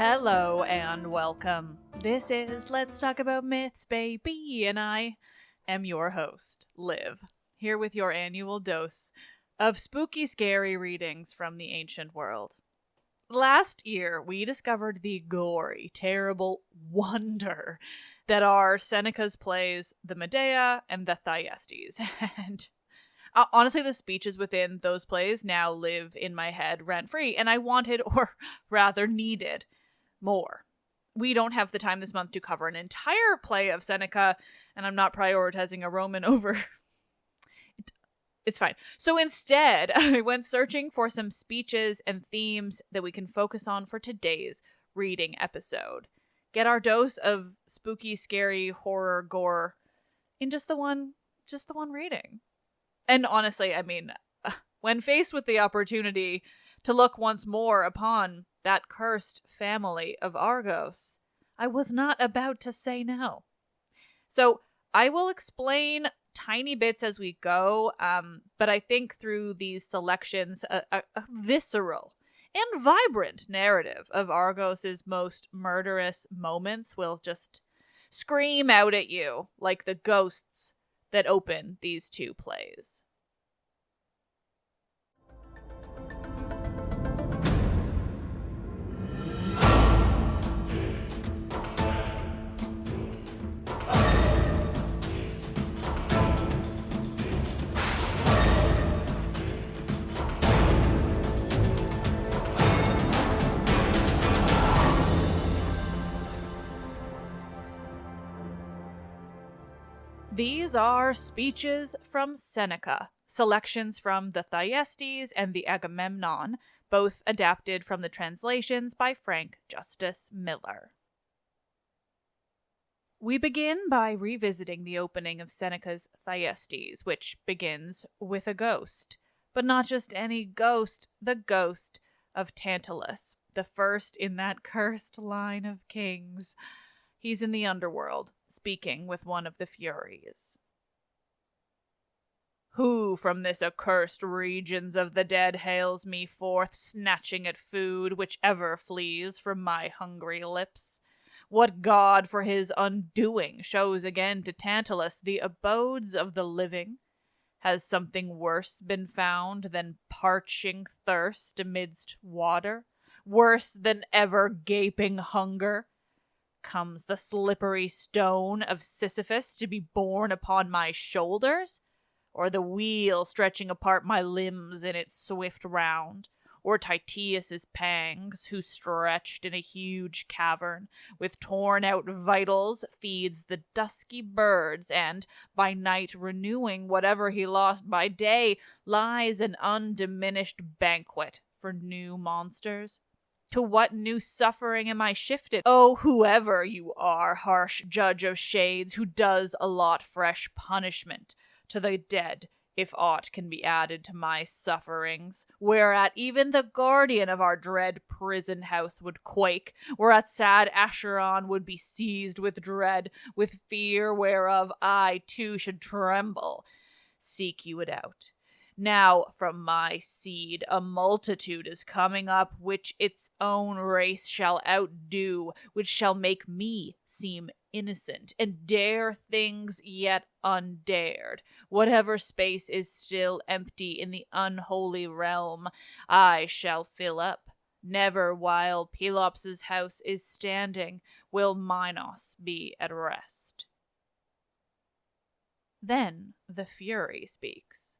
Hello and welcome. This is Let's Talk About Myths, baby, and I am your host, Liv, here with your annual dose of spooky, scary readings from the ancient world. Last year, we discovered the gory, terrible wonder that are Seneca's plays, the Medea and the Thyestes, and honestly, the speeches within those plays now live in my head rent-free, and I wanted, or rather needed, more. We don't have the time this month to cover an entire play of Seneca, and I'm not prioritizing a Roman over... It's fine. So instead, I went searching for some speeches and themes that we can focus on for today's reading episode. Get our dose of spooky, scary, horror, gore in just the one reading. And honestly, I mean, when faced with the opportunity to look once more upon that cursed family of Argos, I was not about to say no. So I will explain tiny bits as we go, but I think through these selections, a visceral and vibrant narrative of Argos's most murderous moments will just scream out at you like the ghosts that open these two plays. These are speeches from Seneca, selections from the Thyestes and the Agamemnon, both adapted from the translations by Frank Justus Miller. We begin by revisiting the opening of Seneca's Thyestes, which begins with a ghost. But not just any ghost, the ghost of Tantalus, the first in that cursed line of kings. He's in the underworld, speaking with one of the Furies. Who from this accursed regions of the dead hails me forth, snatching at food which ever flees from my hungry lips? What god for his undoing shows again to Tantalus the abodes of the living? Has something worse been found than parching thirst amidst water? Worse than ever gaping hunger? Comes the slippery stone of Sisyphus to be borne upon my shoulders? Or the wheel stretching apart my limbs in its swift round? Or Thyestes' pangs, who stretched in a huge cavern, with torn-out vitals, feeds the dusky birds, and, by night renewing whatever he lost by day, lies an undiminished banquet for new monsters? To what new suffering am I shifted? Oh, whoever you are, harsh judge of shades, who does allot fresh punishment to the dead, if aught can be added to my sufferings, whereat even the guardian of our dread prison house would quake, whereat sad Acheron would be seized with dread, with fear whereof I too should tremble. Seek you it out. Now from my seed a multitude is coming up, which its own race shall outdo, which shall make me seem innocent, and dare things yet undared. Whatever space is still empty in the unholy realm, I shall fill up. Never while Pelops' house is standing will Minos be at rest. Then the Fury speaks.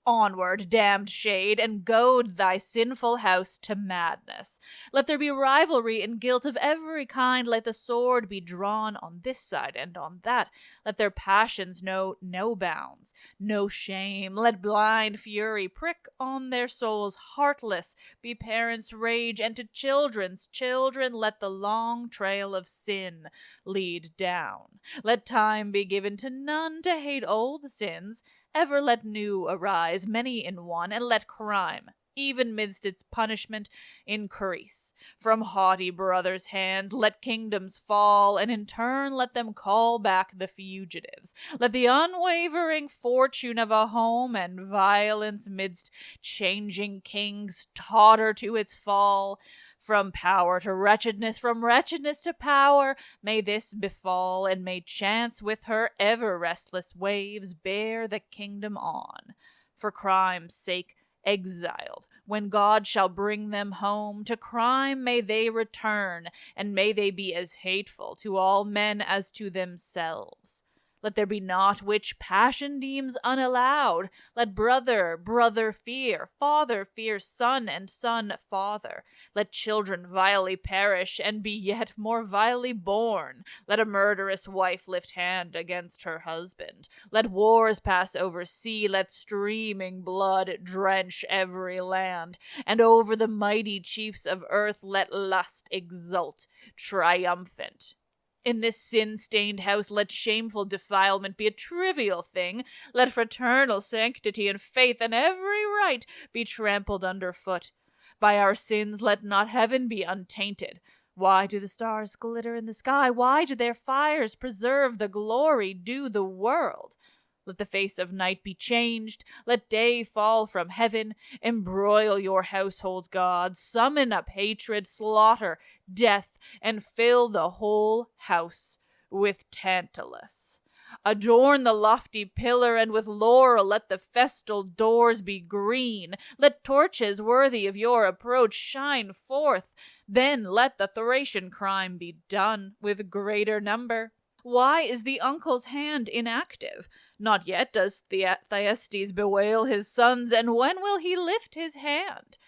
Onward, damned shade, and goad thy sinful house to madness. Let there be rivalry and guilt of every kind. Let the sword be drawn on this side and on that. Let their passions know no bounds, no shame. Let blind fury prick on their souls, heartless be parents' rage, and to children's children let the long trail of sin lead down. Let time be given to none to hate old sins. Ever let new arise, many in one, and let crime, even midst its punishment, increase. From haughty brothers' hands let kingdoms fall, and in turn let them call back the fugitives. Let the unwavering fortune of a home and violence midst changing kings totter to its fall. From power to wretchedness, from wretchedness to power, may this befall, and may chance with her ever restless waves bear the kingdom on. For crime's sake exiled, when God shall bring them home, to crime may they return, and may they be as hateful to all men as to themselves. Let there be naught which passion deems unallowed. Let brother fear, father fear son, and son father. Let children vilely perish, and be yet more vilely born. Let a murderous wife lift hand against her husband. Let wars pass over sea, let streaming blood drench every land. And over the mighty chiefs of earth let lust exult, triumphant. In this sin-stained house let shameful defilement be a trivial thing. Let fraternal sanctity and faith and every right be trampled underfoot. By our sins let not heaven be untainted. Why do the stars glitter in the sky? Why do their fires preserve the glory due the world? Let the face of night be changed, let day fall from heaven, embroil your household gods, summon up hatred, slaughter, death, and fill the whole house with Tantalus. Adorn the lofty pillar, and with laurel let the festal doors be green. Let torches worthy of your approach shine forth. Then let the Thracian crime be done with greater number. Why is the uncle's hand inactive? Not yet does Thyestes bewail his sons, and when will he lift his hand?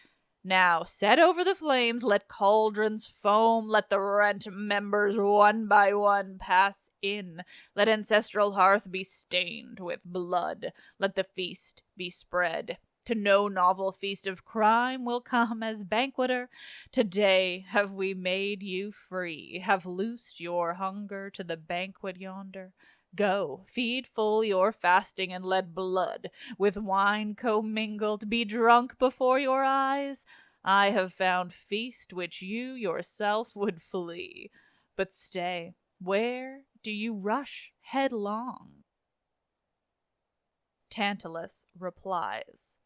Now set over the flames, let cauldrons foam, let the rent members one by one pass in. Let ancestral hearth be stained with blood, let the feast be spread. To no novel feast of crime will come as banqueter. Today have we made you free, have loosed your hunger to the banquet yonder. Go, feed full your fasting, and let blood with wine commingled be drunk before your eyes. I have found feast which you yourself would flee. But stay, where do you rush headlong? Tantalus replies.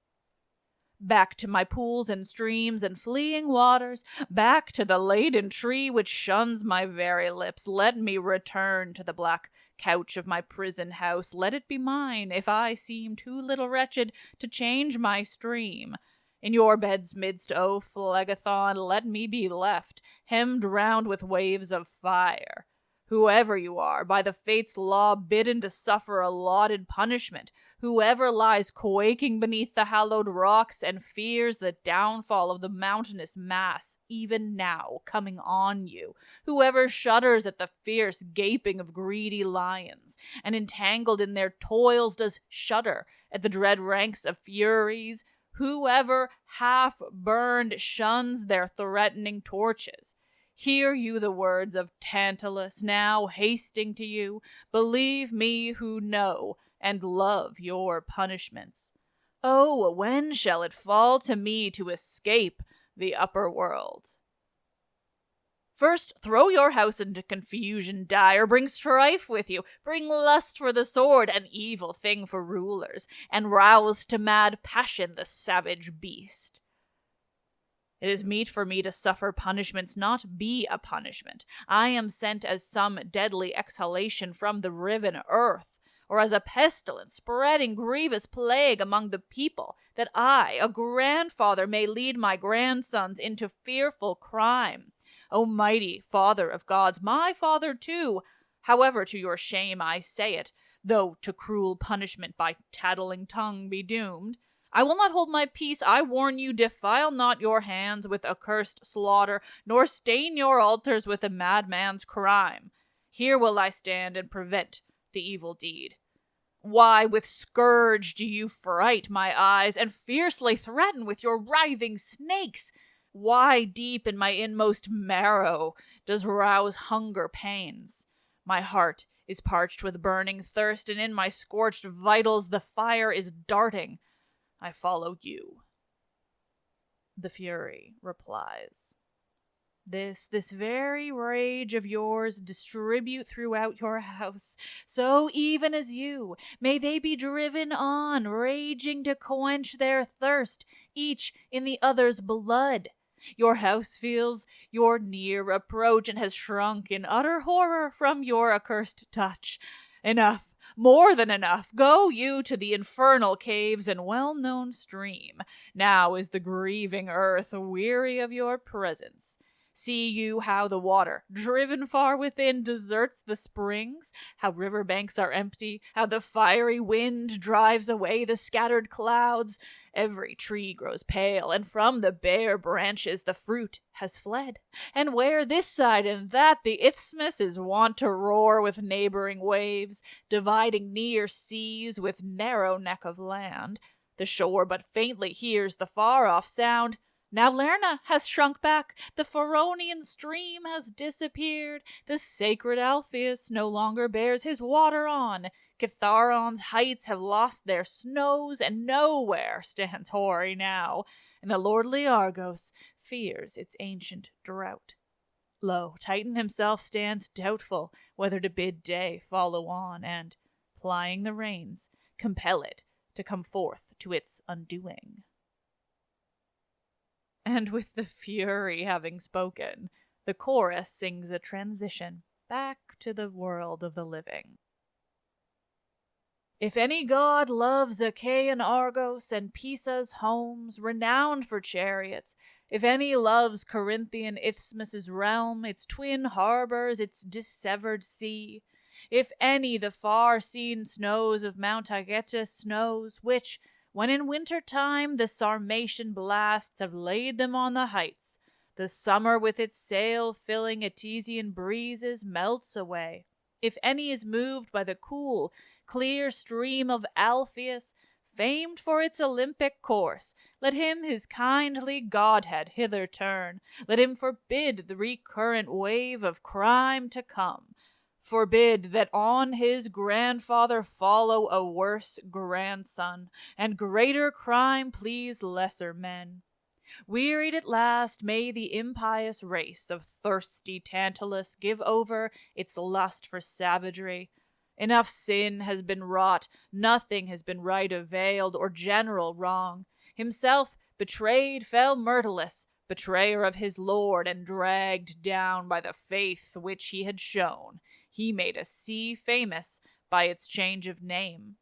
Back to my pools and streams and fleeing waters, back to the laden tree which shuns my very lips. Let me return to the black couch of my prison house. Let it be mine, if I seem too little wretched to change my stream. In your bed's midst, O Phlegethon, let me be left, hemmed round with waves of fire. Whoever you are, by the fates' law bidden to suffer allotted punishment, whoever lies quaking beneath the hallowed rocks and fears the downfall of the mountainous mass, even now coming on you, whoever shudders at the fierce gaping of greedy lions, and entangled in their toils does shudder at the dread ranks of furies, whoever half-burned shuns their threatening torches. Hear you the words of Tantalus now hasting to you. Believe me who know and love your punishments. Oh, when shall it fall to me to escape the upper world? First, throw your house into confusion dire, bring strife with you, bring lust for the sword, an evil thing for rulers, and rouse to mad passion the savage beast. It is meet for me to suffer punishments, not be a punishment. I am sent as some deadly exhalation from the riven earth, or as a pestilence spreading grievous plague among the people, that I, a grandfather, may lead my grandsons into fearful crime. O mighty Father of gods, my father too, however to your shame I say it, though to cruel punishment by tattling tongue be doomed, I will not hold my peace, I warn you, defile not your hands with accursed slaughter, nor stain your altars with a madman's crime. Here will I stand and prevent the evil deed. Why, with scourge do you fright my eyes, and fiercely threaten with your writhing snakes? Why deep in my inmost marrow does rouse hunger pains? My heart is parched with burning thirst, and in my scorched vitals the fire is darting. I follow you. The Fury replies. This very rage of yours distribute throughout your house, so even as you, may they be driven on, raging to quench their thirst, each in the other's blood. Your house feels your near approach and has shrunk in utter horror from your accursed touch. Enough, more than enough. Go you to the infernal caves and well-known stream. Now is the grieving earth weary of your presence. See you how the water, driven far within, deserts the springs, how river banks are empty, how the fiery wind drives away the scattered clouds. Every tree grows pale, and from the bare branches the fruit has fled. And where this side and that the isthmus is wont to roar with neighboring waves, dividing near seas with narrow neck of land, the shore but faintly hears the far-off sound. Now Lerna has shrunk back, the Feronian stream has disappeared, the sacred Alpheus no longer bears his water on, Kitharon's heights have lost their snows, and nowhere stands hoary now, and the lordly Argos fears its ancient drought. Lo, Titan himself stands doubtful whether to bid day follow on, and, plying the reins, compel it to come forth to its undoing. And with the Fury having spoken, the chorus sings a transition back to the world of the living. If any god loves Achaean Argos and Pisa's homes, renowned for chariots, if any loves Corinthian Isthmus' realm, its twin harbors, its dissevered sea, if any the far-seen snows of Mount Aegetus knows, which, when in winter time the Sarmatian blasts have laid them on the heights, the summer with its sail-filling Etesian breezes melts away. If any is moved by the cool, clear stream of Alpheus, famed for its Olympic course, let him his kindly godhead hither turn. Let him forbid the recurrent wave of crime to come. Forbid that on his grandfather follow a worse grandson, and greater crime please lesser men. Wearied at last may the impious race of thirsty Tantalus give over its lust for savagery. Enough sin has been wrought, nothing has been right availed, or general wrong. Himself betrayed fell Myrtilus, betrayer of his lord, and dragged down by the faith which he had shown. He made a sea famous by its change of name.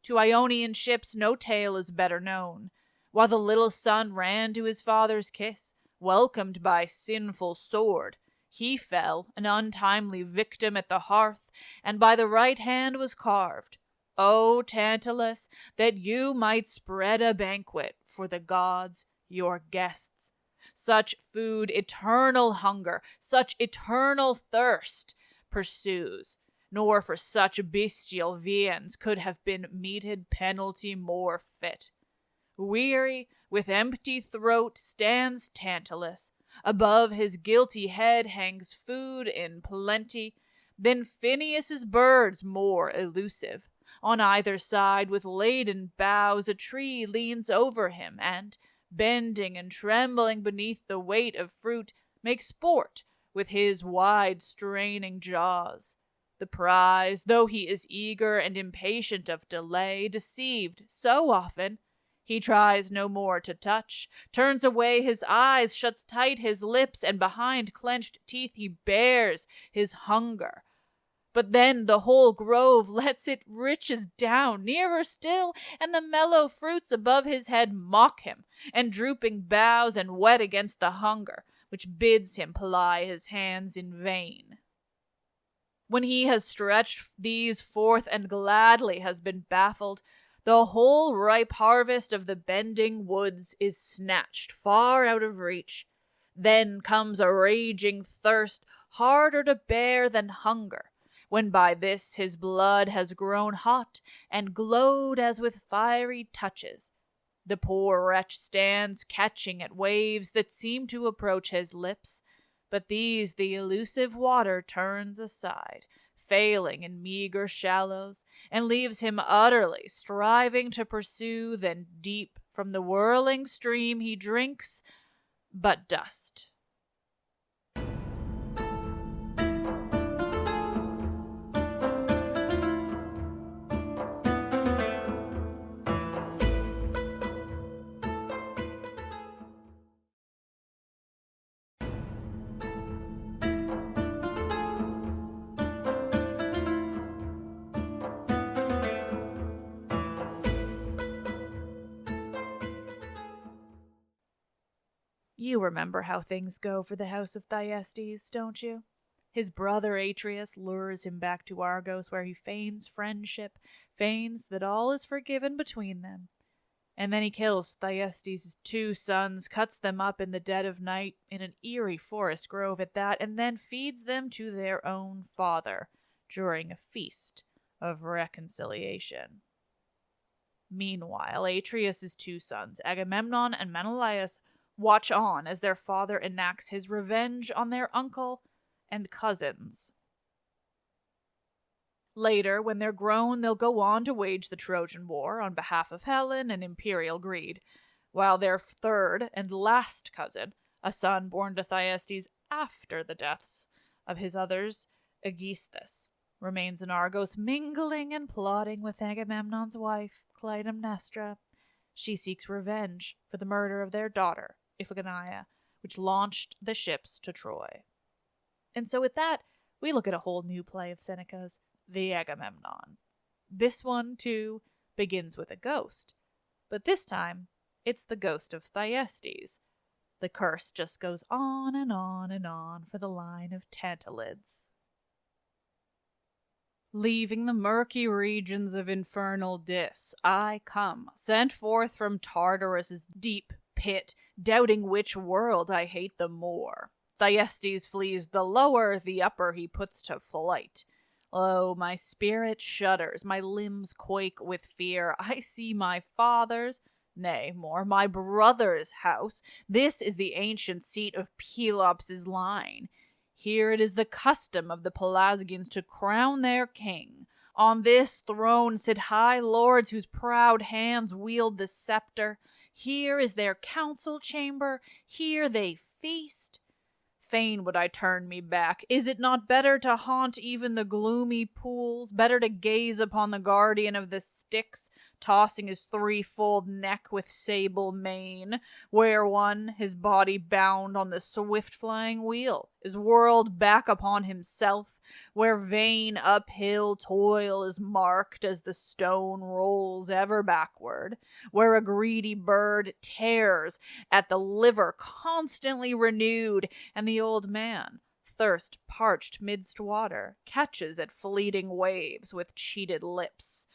To Ionian ships no tale is better known. While the little son ran to his father's kiss, welcomed by sinful sword, he fell an untimely victim at the hearth, and by the right hand was carved. O Tantalus, that you might spread a banquet for the gods, your guests. Such food eternal hunger, such eternal thirst pursues, nor for such bestial viands could have been meted penalty more fit. Weary, with empty throat stands Tantalus. Above his guilty head hangs food in plenty. Then Phineus's birds more elusive. On either side with laden boughs a tree leans over him, and, bending and trembling beneath the weight of fruit, makes sport with his wide straining jaws. The prize, though he is eager and impatient of delay, deceived so often, he tries no more to touch, turns away his eyes, shuts tight his lips, and behind clenched teeth he bears his hunger. But then the whole grove lets its riches down, nearer still, and the mellow fruits above his head mock him, and drooping boughs and wet against the hunger, which bids him ply his hands in vain. When he has stretched these forth and gladly has been baffled, the whole ripe harvest of the bending woods is snatched far out of reach. Then comes a raging thirst, harder to bear than hunger, when by this his blood has grown hot and glowed as with fiery touches. The poor wretch stands catching at waves that seem to approach his lips, but these the elusive water turns aside, failing in meager shallows, and leaves him utterly striving to pursue. Then deep from the whirling stream he drinks but dust. You remember how things go for the house of Thyestes, don't you? His brother Atreus lures him back to Argos, where he feigns friendship, feigns that all is forgiven between them. And then he kills Thyestes' 2 sons, cuts them up in the dead of night, in an eerie forest grove at that, and then feeds them to their own father during a feast of reconciliation. Meanwhile, Atreus' 2 sons, Agamemnon and Menelaus, watch on as their father enacts his revenge on their uncle and cousins. Later, when they're grown, they'll go on to wage the Trojan War on behalf of Helen and imperial greed, while their 3rd and last cousin, a son born to Thyestes after the deaths of his others, Aegisthus, remains in Argos, mingling and plotting with Agamemnon's wife, Clytemnestra. She seeks revenge for the murder of their daughter, Iphigenia, which launched the ships to Troy. And so with that, we look at a whole new play of Seneca's, The Agamemnon. This one, too, begins with a ghost, but this time, it's the ghost of Thyestes. The curse just goes on and on and on for the line of Tantalids. Leaving the murky regions of infernal Dis, I come, sent forth from Tartarus' deep pit, doubting which world I hate the more. Thyestes flees the lower, the upper he puts to flight. Oh, my spirit shudders, my limbs quake with fear. I see my father's, nay, more, my brother's house. This is the ancient seat of Pelops' line. Here it is the custom of the Pelasgians to crown their king. On this throne sit high lords whose proud hands wield the scepter. Here is their council chamber. Here they feast. Fain would I turn me back. Is it not better to haunt even the gloomy pools, better to gaze upon the guardian of the Styx, tossing his 3-fold neck with sable mane, where one, his body bound on the swift-flying wheel, is whirled back upon himself, where vain uphill toil is marked as the stone rolls ever backward, where a greedy bird tears at the liver constantly renewed, and the old man, thirst parched midst water, catches at fleeting waves with cheated lips,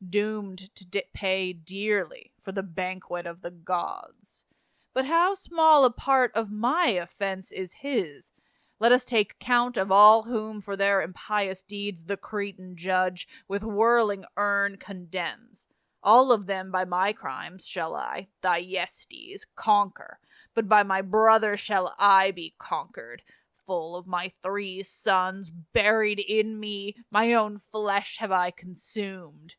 doomed to pay dearly for the banquet of the gods. But how small a part of my offense is his? Let us take count of all whom for their impious deeds the Cretan judge with whirling urn condemns. All of them by my crimes shall I, Thyestes, conquer, but by my brother shall I be conquered. Full of my 3 sons, buried in me, my own flesh have I consumed.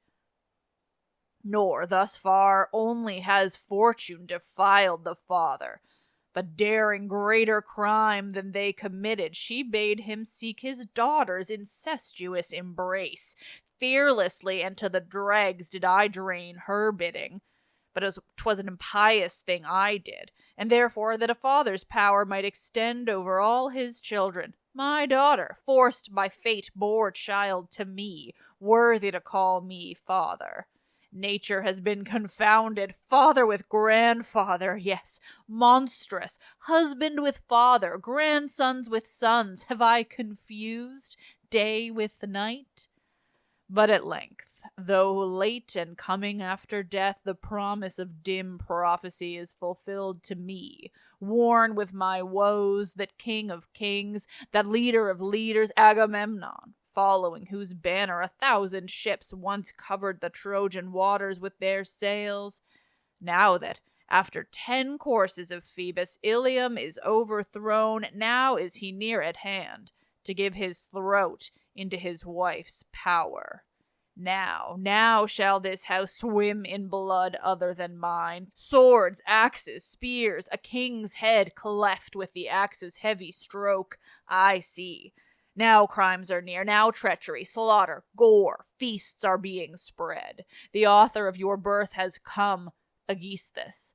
Nor thus far only has fortune defiled the father, but daring greater crime than they committed, she bade him seek his daughter's incestuous embrace. Fearlessly and to the dregs did I drain her bidding, but as 'twas an impious thing I did, and therefore that a father's power might extend over all his children. My daughter, forced by fate, bore child to me, worthy to call me father. Nature has been confounded, father with grandfather, yes, monstrous, husband with father, grandsons with sons, have I confused day with night? But at length, though late and coming after death, the promise of dim prophecy is fulfilled to me, worn with my woes, that king of kings, that leader of leaders, Agamemnon, following whose banner 1,000 ships once covered the Trojan waters with their sails. Now that, after 10 courses of Phoebus, Ilium is overthrown, now is he near at hand, to give his throat into his wife's power. Now shall this house swim in blood other than mine. Swords, axes, spears, a king's head cleft with the axe's heavy stroke, I see. Now crimes are near, now treachery, slaughter, gore, feasts are being spread. The author of your birth has come, Aegisthus.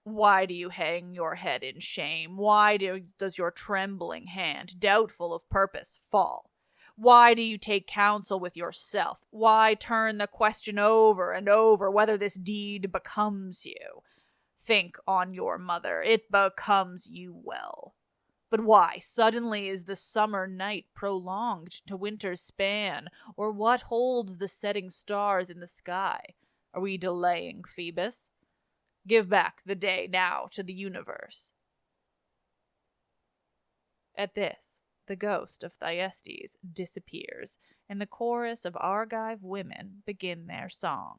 Why do you hang your head in shame? Why does your trembling hand, doubtful of purpose, fall? Why do you take counsel with yourself? Why turn the question over and over whether this deed becomes you? Think on your mother, it becomes you well. But why suddenly is the summer night prolonged to winter's span, or what holds the setting stars in the sky? Are we delaying Phoebus? Give back the day now to the universe. At this, the ghost of Thyestes disappears, and the chorus of Argive women begin their song.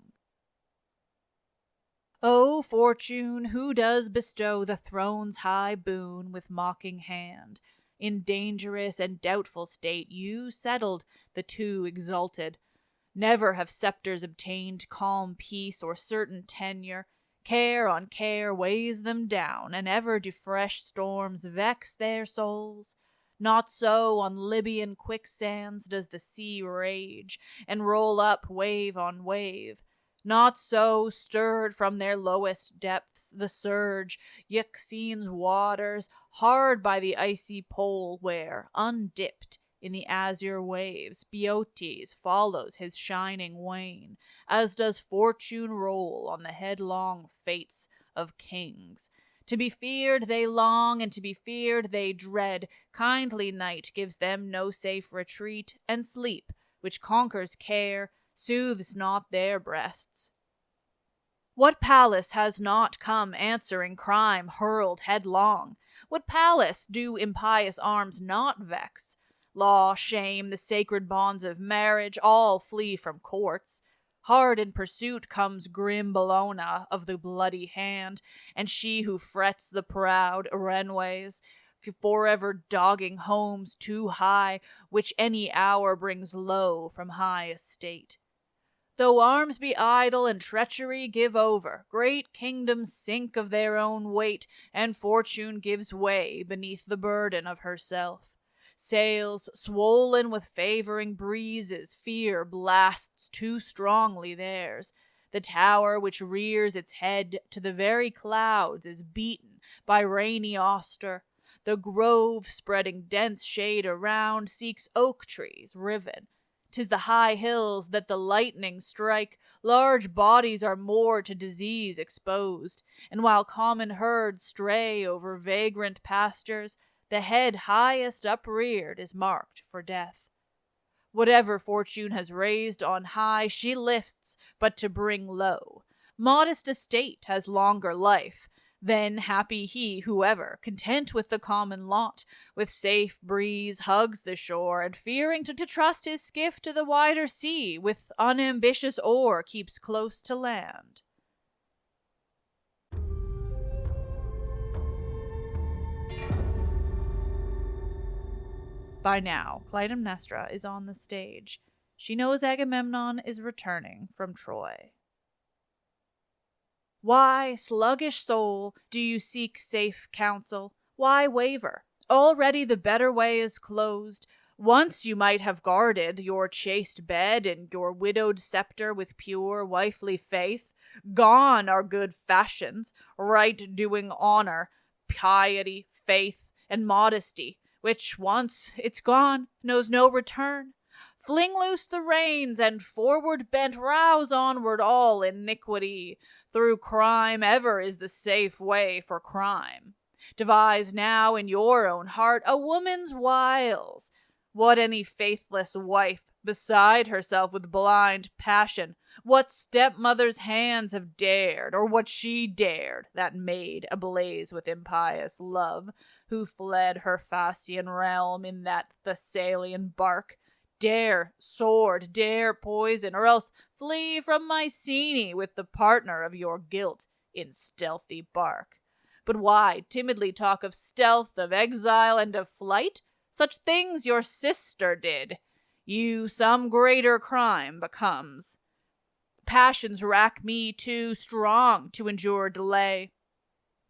O Fortune, who does bestow the throne's high boon with mocking hand, in dangerous and doubtful state you settled the two exalted. Never have scepters obtained calm peace or certain tenure. Care on care weighs them down, and ever do fresh storms vex their souls. Not so on Libyan quicksands does the sea rage, and roll up wave on wave. Not so, stirred from their lowest depths, the surge, Euxine's waters, hard by the icy pole where, undipped in the azure waves, Boeotes follows his shining wain, as does fortune roll on the headlong fates of kings. To be feared they long, and to be feared they dread. Kindly night gives them no safe retreat, and sleep, which conquers care, soothes not their breasts. What Pallas has not come answering crime hurled headlong? What Pallas do impious arms not vex? Law, shame, the sacred bonds of marriage, all flee from courts. Hard in pursuit comes grim Bellona of the bloody hand, and she who frets the proud Oreneways, forever dogging homes too high, which any hour brings low from high estate. Though arms be idle and treachery give over, great kingdoms sink of their own weight, and fortune gives way beneath the burden of herself. Sails swollen with favoring breezes, fear blasts too strongly theirs. The tower which rears its head to the very clouds is beaten by rainy Auster. The grove, spreading dense shade around, seeks oak trees riven. 'Tis the high hills that the lightning strike, large bodies are more to disease exposed, and while common herds stray over vagrant pastures, the head highest upreared is marked for death. Whatever fortune has raised on high, she lifts but to bring low. Modest estate has longer life. Then happy he whoever, content with the common lot, with safe breeze hugs the shore, and fearing to trust his skiff to the wider sea, with unambitious oar keeps close to land. By now, Clytemnestra is on the stage. She knows Agamemnon is returning from Troy. Why, sluggish soul, do you seek safe counsel? Why waver? Already the better way is closed. Once you might have guarded your chaste bed and your widowed scepter with pure wifely faith. Gone are good fashions, right-doing honor, piety, faith, and modesty, which once it's gone, knows no return. Fling loose the reins, and forward bent rouse onward all iniquity. Through crime ever is the safe way for crime. Devise now in your own heart a woman's wiles. What any faithless wife, beside herself with blind passion, what stepmother's hands have dared, or what she dared, that maid ablaze with impious love, who fled her Phaeacian realm in that Thessalian bark, dare sword, dare poison, or else flee from Mycenae with the partner of your guilt in stealthy bark. But why timidly talk of stealth, of exile, and of flight? Such things your sister did. You some greater crime becomes. Passions rack me too strong to endure delay.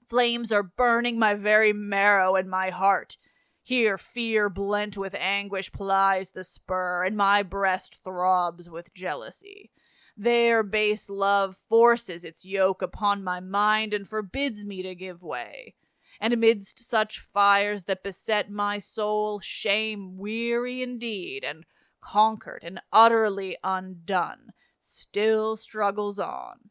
Flames are burning my very marrow and my heart. Here fear blent with anguish plies the spur, and my breast throbs with jealousy. There base love forces its yoke upon my mind and forbids me to give way. And amidst such fires that beset my soul, shame, weary indeed, and conquered and utterly undone, still struggles on.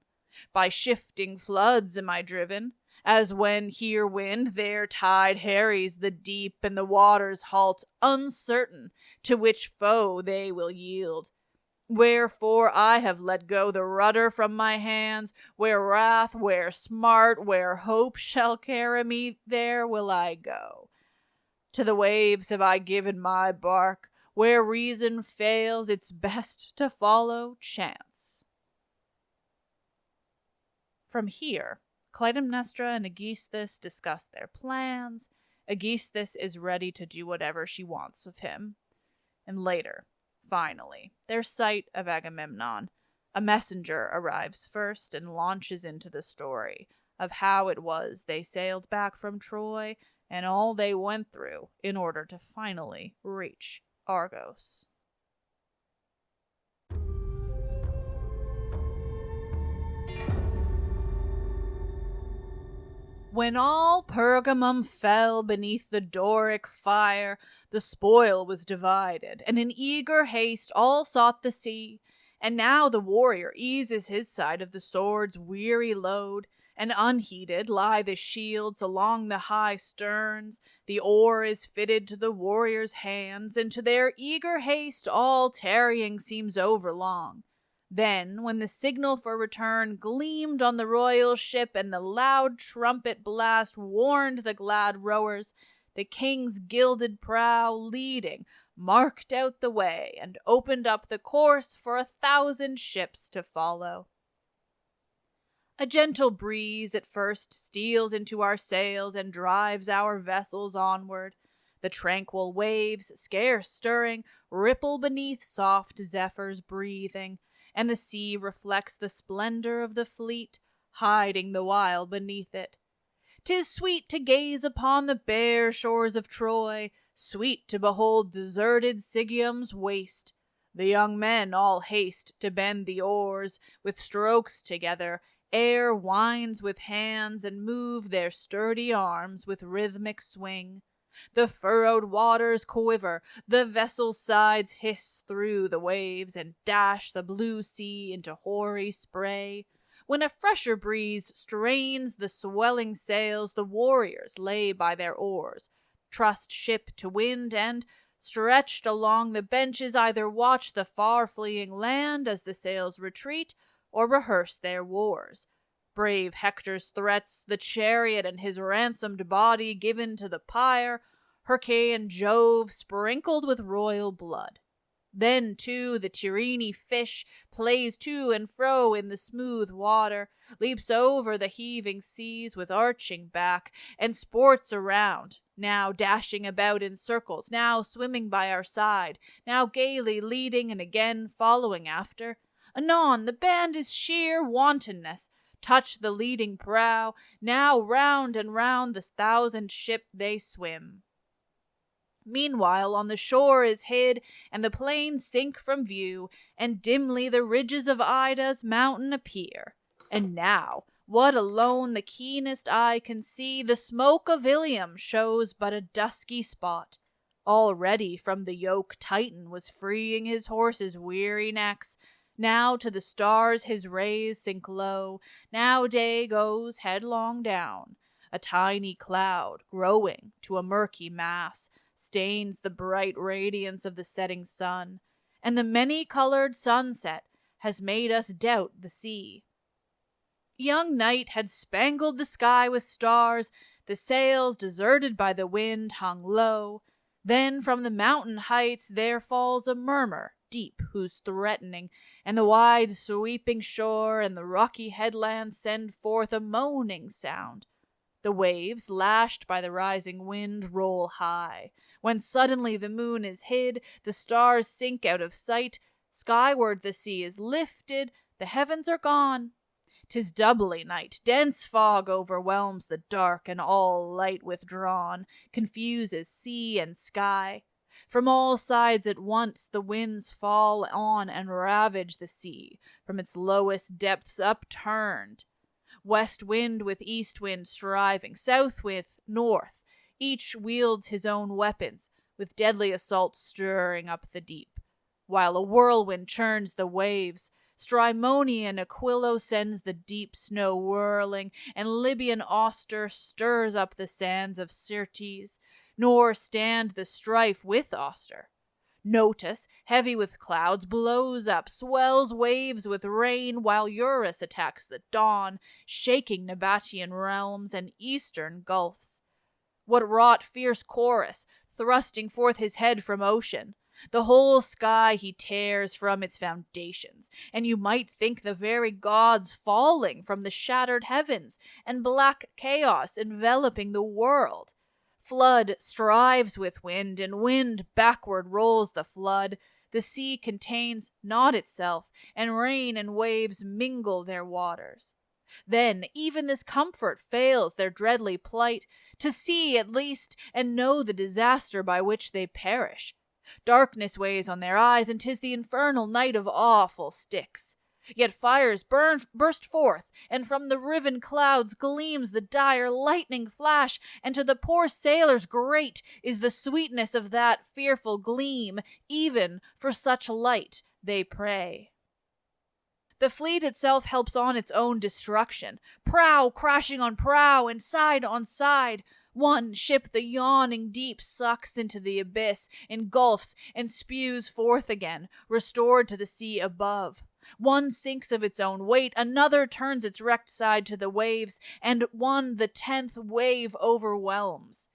By shifting floods am I driven, as when here wind, there tide harries the deep, and the waters halt, uncertain to which foe they will yield. Wherefore I have let go the rudder from my hands. Where wrath, where smart, where hope shall carry me, there will I go. To the waves have I given my bark. Where reason fails, it's best to follow chance. From here, Clytemnestra and Aegisthus discuss their plans. Aegisthus is ready to do whatever she wants of him. And later, finally, their sight of Agamemnon. A messenger arrives first and launches into the story of how it was they sailed back from Troy and all they went through in order to finally reach Argos. When all Pergamum fell beneath the Doric fire, the spoil was divided, and in eager haste all sought the sea. And now the warrior eases his side of the sword's weary load, and unheeded lie the shields along the high sterns. The oar is fitted to the warrior's hands, and to their eager haste all tarrying seems overlong. Then, when the signal for return gleamed on the royal ship and the loud trumpet blast warned the glad rowers, the king's gilded prow, leading, marked out the way and opened up the course for 1,000 ships to follow. A gentle breeze at first steals into our sails and drives our vessels onward. The tranquil waves, scarce stirring, ripple beneath soft zephyrs breathing, and the sea reflects the splendor of the fleet, hiding the while beneath it. 'Tis sweet to gaze upon the bare shores of Troy, sweet to behold deserted Sigium's waste. The young men all haste to bend the oars, with strokes together, air winds with hands, and move their sturdy arms with rhythmic swing. The furrowed waters quiver, the vessel's sides hiss through the waves and dash the blue sea into hoary spray. When a fresher breeze strains the swelling sails, the warriors lay by their oars, trust ship to wind, and, stretched along the benches, either watch the far-fleeing land as the sails retreat, or rehearse their wars. Brave Hector's threats, the chariot and his ransomed body given to the pyre, Hercaean Jove sprinkled with royal blood. Then, too, the Tyrrhene fish plays to and fro in the smooth water, leaps over the heaving seas with arching back, and sports around, now dashing about in circles, now swimming by our side, now gaily leading and again following after. Anon the band is sheer wantonness, touch the leading prow, now round and round the 1,000 ship they swim. Meanwhile on the shore is hid, and the plains sink from view, and dimly the ridges of Ida's mountain appear. And now, what alone the keenest eye can see, the smoke of Ilium shows but a dusky spot. Already from the yoke Titan was freeing his horses' weary necks. Now to the stars his rays sink low, now day goes headlong down. A tiny cloud, growing to a murky mass, stains the bright radiance of the setting sun, and the many-colored sunset has made us doubt the sea. Young night had spangled the sky with stars, the sails, deserted by the wind, hung low. Then from the mountain heights there falls a murmur deep, whose threatening, and the wide sweeping shore and the rocky headlands send forth a moaning sound. The waves, lashed by the rising wind, roll high. When suddenly the moon is hid, the stars sink out of sight. Skyward the sea is lifted, the heavens are gone. 'Tis doubly night, dense fog overwhelms the dark, and all light withdrawn, confuses sea and sky. From all sides at once the winds fall on and ravage the sea, from its lowest depths upturned. West wind with east wind striving, south with north, each wields his own weapons, with deadly assault stirring up the deep, while a whirlwind churns the waves, Strymonian Aquilo sends the deep snow whirling, and Libyan Auster stirs up the sands of Syrtes, nor stand the strife with Auster. Notus, heavy with clouds, blows up, swells waves with rain, while Eurus attacks the dawn, shaking Nabatean realms and eastern gulfs. What wrought fierce Chorus, thrusting forth his head from ocean? The whole sky he tears from its foundations, and you might think the very gods falling from the shattered heavens, and black chaos enveloping the world. Flood strives with wind, and wind backward rolls the flood. The sea contains not itself, and rain and waves mingle their waters. Then even this comfort fails their dreadly plight, to see at least and know the disaster by which they perish. Darkness weighs on their eyes, and 'tis the infernal night of awful Styx. Yet fires burst forth, and from the riven clouds gleams the dire lightning flash, and to the poor sailors great is the sweetness of that fearful gleam, even for such light they pray. The fleet itself helps on its own destruction, prow crashing on prow and side on side. One ship the yawning deep sucks into the abyss, engulfs, and spews forth again, restored to the sea above. One sinks of its own weight, another turns its wrecked side to the waves, and one the 10th wave overwhelms.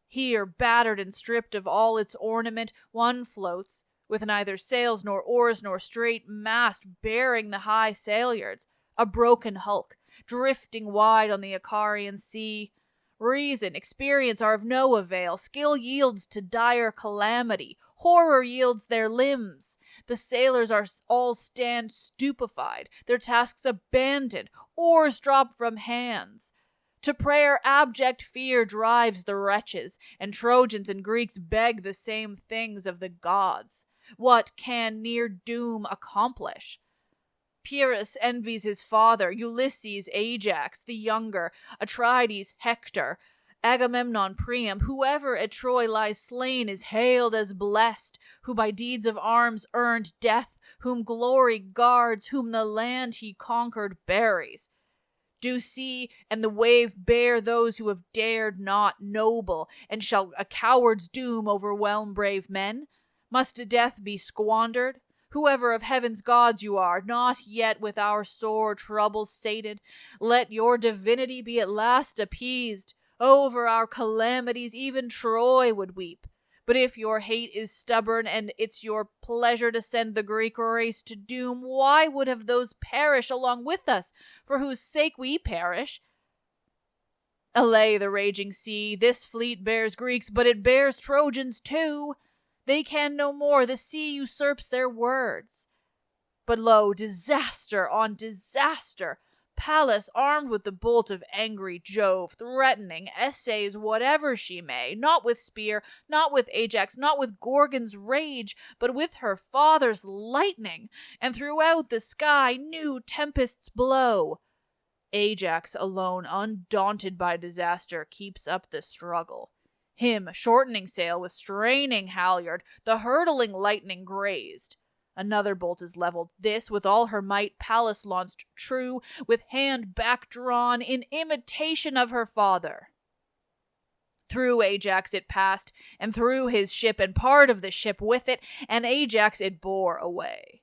Here, battered and stripped of all its ornament, one floats, with neither sails nor oars nor straight mast bearing the high salyards, a broken hulk, drifting wide on the Icarian sea. Reason, experience are of no avail. Skill yields to dire calamity. Horror yields their limbs. The sailors all stand stupefied, their tasks abandoned, oars drop from hands. To prayer abject fear drives the wretches, and Trojans and Greeks beg the same things of the gods. What can near doom accomplish? Pyrrhus envies his father, Ulysses Ajax the younger, Atrides Hector, Agamemnon Priam. Whoever at Troy lies slain is hailed as blessed, who by deeds of arms earned death, whom glory guards, whom the land he conquered buries. Do sea and the wave bear those who have dared not noble, and shall a coward's doom overwhelm brave men? Must death be squandered? Whoever of heaven's gods you are, not yet with our sore troubles sated, let your divinity be at last appeased. Over our calamities even Troy would weep. But if your hate is stubborn, and it's your pleasure to send the Greek race to doom, why would have those perish along with us, for whose sake we perish? Allay the raging sea, this fleet bears Greeks, but it bears Trojans too. They can no more, the sea usurps their words. But lo, disaster on disaster! Pallas, armed with the bolt of angry Jove, threatening, essays whatever she may, not with spear, not with Ajax, not with Gorgon's rage, but with her father's lightning, and throughout the sky new tempests blow. Ajax alone, undaunted by disaster, keeps up the struggle. Him, shortening sail with straining halyard, the hurtling lightning grazed. Another bolt is leveled. This, with all her might, Pallas launched true, with hand back drawn, in imitation of her father. Through Ajax it passed, and through his ship, and part of the ship with it, and Ajax it bore away.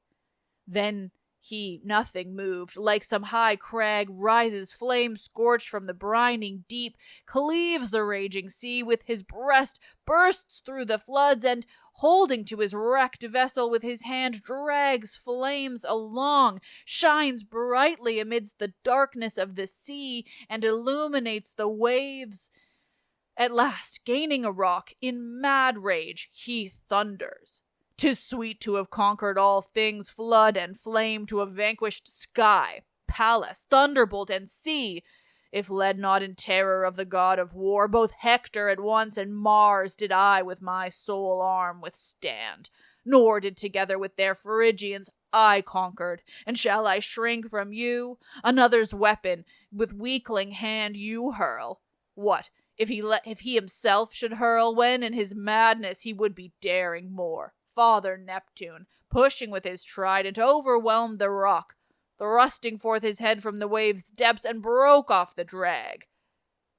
Then he, nothing moved, like some high crag, rises flame-scorched from the brining deep, cleaves the raging sea with his breast, bursts through the floods, and, holding to his wrecked vessel with his hand, drags flames along, shines brightly amidst the darkness of the sea, and illuminates the waves. At last, gaining a rock, in mad rage, he thunders. 'Tis sweet to have conquered all things, flood and flame to have vanquished sky, Pallas, thunderbolt, and sea. If led not in terror of the god of war, both Hector at once and Mars did I with my sole arm withstand. Nor did together with their Phrygians I conquered, and shall I shrink from you? Another's weapon with weakling hand you hurl. What, if he himself should hurl, when in his madness he would be daring more? Father Neptune, pushing with his trident, overwhelmed the rock, thrusting forth his head from the wave's depths, and broke off the drag.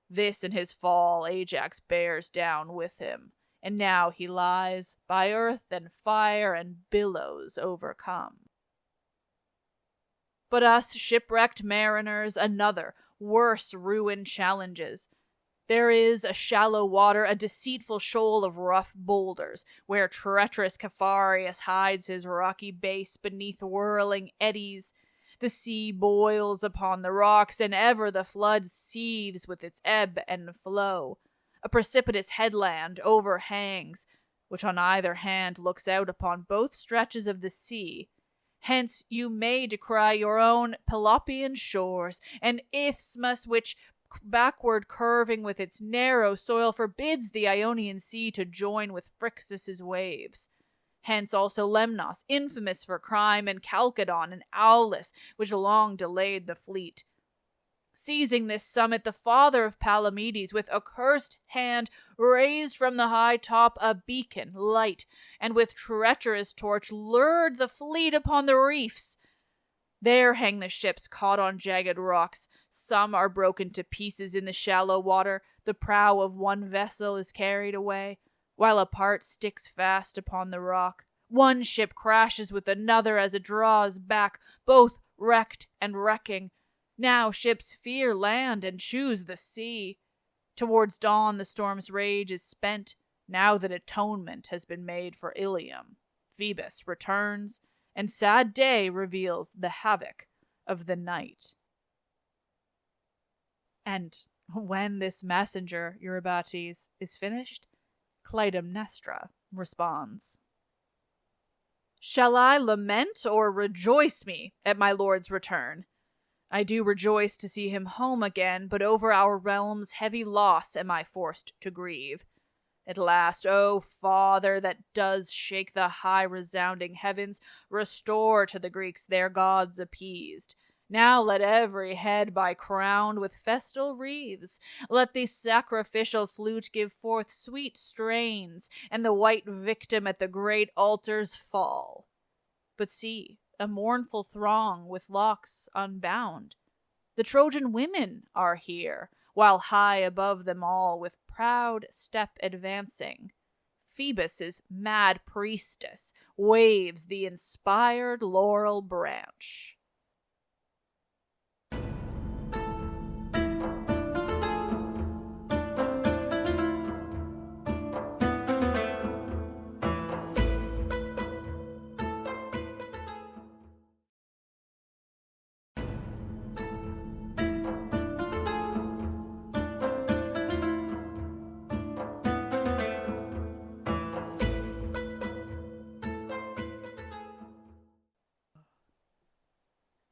This in his fall Ajax bears down with him, and now he lies by earth and fire and billows overcome. But us shipwrecked mariners another, worse ruin challenges. There is a shallow water, a deceitful shoal of rough boulders, where treacherous Caphareus hides his rocky base beneath whirling eddies. The sea boils upon the rocks, and ever the flood seethes with its ebb and flow. A precipitous headland overhangs, which on either hand looks out upon both stretches of the sea. Hence you may descry your own Pelopian shores, an isthmus which, backward curving with its narrow soil, forbids the Ionian Sea to join with Phrixus's waves. Hence also Lemnos, infamous for crime, and Chalcedon and Aulis, which long delayed the fleet. Seizing this summit, the father of Palamedes, with accursed hand, raised from the high top a beacon light, and with treacherous torch lured the fleet upon the reefs. There hang the ships caught on jagged rocks. Some are broken to pieces in the shallow water. The prow of one vessel is carried away, while a part sticks fast upon the rock. One ship crashes with another as it draws back, both wrecked and wrecking. Now ships fear land and choose the sea. Towards dawn the storm's rage is spent, now that atonement has been made for Ilium. Phoebus returns, and sad day reveals the havoc of the night. And when this messenger, Eurybates, is finished, Clytemnestra responds. Shall I lament or rejoice me at my lord's return? I do rejoice to see him home again, but over our realm's heavy loss am I forced to grieve. At last, O Father, that does shake the high resounding heavens, restore to the Greeks their gods appeased. Now let every head be crowned with festal wreaths. Let the sacrificial flute give forth sweet strains, and the white victim at the great altars fall. But see, a mournful throng with locks unbound. The Trojan women are here, while high above them all, with proud step advancing, Phoebus's mad priestess waves the inspired laurel branch.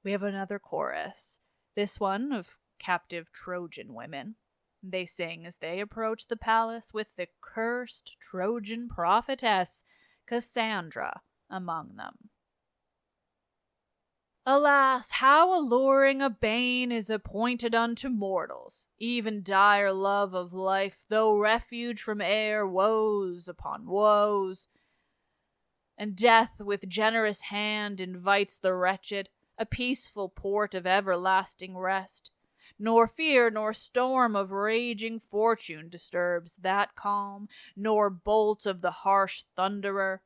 We have another chorus, this one of captive Trojan women. They sing as they approach the palace with the cursed Trojan prophetess, Cassandra, among them. Alas, how alluring a bane is appointed unto mortals, even dire love of life, though refuge from air, woes upon woes. And death with generous hand invites the wretched, a peaceful port of everlasting rest. Nor fear nor storm of raging fortune disturbs that calm, nor bolt of the harsh thunderer.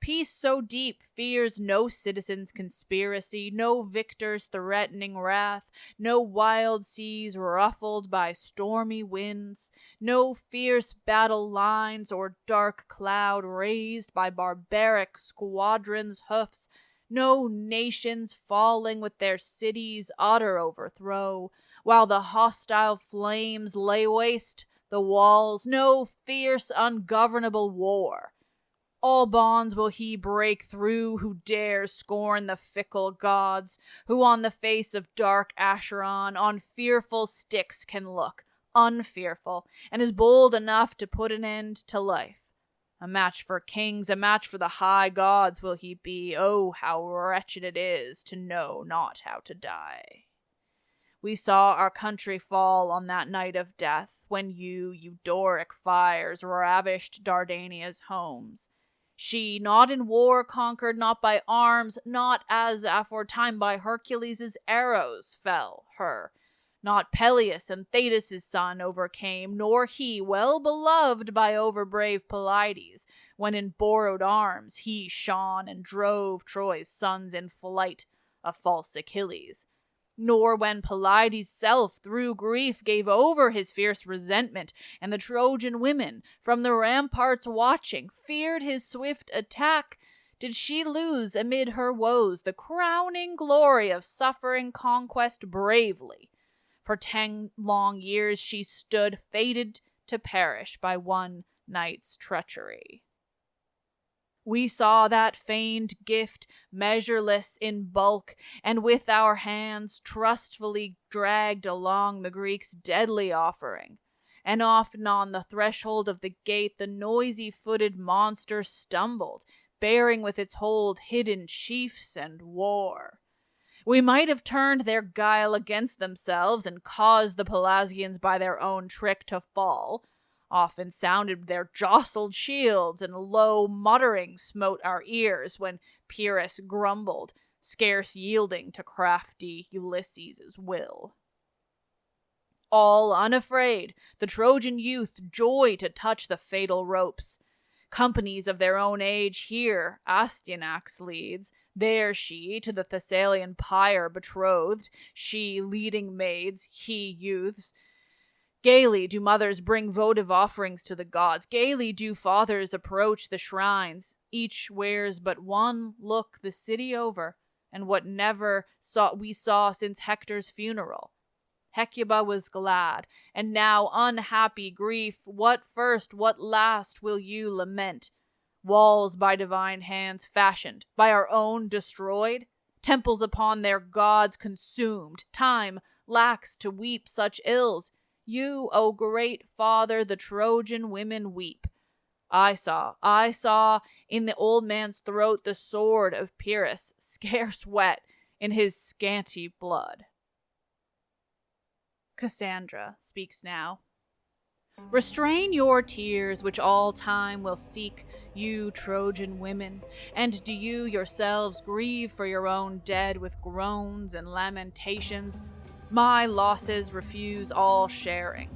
Peace so deep fears no citizen's conspiracy, no victor's threatening wrath, no wild seas ruffled by stormy winds, no fierce battle lines or dark cloud raised by barbaric squadrons' hoofs, no nations falling with their cities' utter overthrow, while the hostile flames lay waste the walls, no fierce ungovernable war. All bonds will he break through who dares scorn the fickle gods, who on the face of dark Acheron on fearful Styx can look, unfearful, and is bold enough to put an end to life. A match for kings, a match for the high gods will he be. Oh, how wretched it is to know not how to die. We saw our country fall on that night of death, when you, Eudoric fires, ravished Dardania's homes. She, not in war conquered, not by arms, not as aforetime by Hercules' arrows fell her. Not Peleus and Thetis' son overcame, nor he, well beloved by overbrave Pelides, when in borrowed arms he shone and drove Troy's sons in flight, a false Achilles. Nor when Pelides' self through grief gave over his fierce resentment, and the Trojan women, from the ramparts watching, feared his swift attack, did she lose amid her woes the crowning glory of suffering conquest bravely. For 10 long years she stood, fated to perish by one night's treachery. We saw that feigned gift, measureless in bulk, and with our hands trustfully dragged along the Greeks' deadly offering. And often on the threshold of the gate the noisy-footed monster stumbled, bearing with its hold hidden chiefs and war. We might have turned their guile against themselves and caused the Pelasgians by their own trick to fall. Often sounded their jostled shields, and low muttering smote our ears when Pyrrhus grumbled, scarce yielding to crafty Ulysses' will. All unafraid, the Trojan youth joy to touch the fatal ropes. Companies of their own age here Astyanax leads, there she to the Thessalian pyre betrothed, she leading maids, he youths. Gaily do mothers bring votive offerings to the gods, gaily do fathers approach the shrines. Each wears but one look the city over, and what never we saw since Hector's funeral. Hecuba was glad, and now unhappy grief, what first, what last will you lament? Walls by divine hands fashioned, by our own destroyed? Temples upon their gods consumed, time lacks to weep such ills. You, O great father, the Trojan women weep. I saw in the old man's throat the sword of Pyrrhus, scarce wet in his scanty blood. Cassandra speaks now. Restrain your tears, which all time will seek, you Trojan women, and do you yourselves grieve for your own dead with groans and lamentations. My losses refuse all sharing.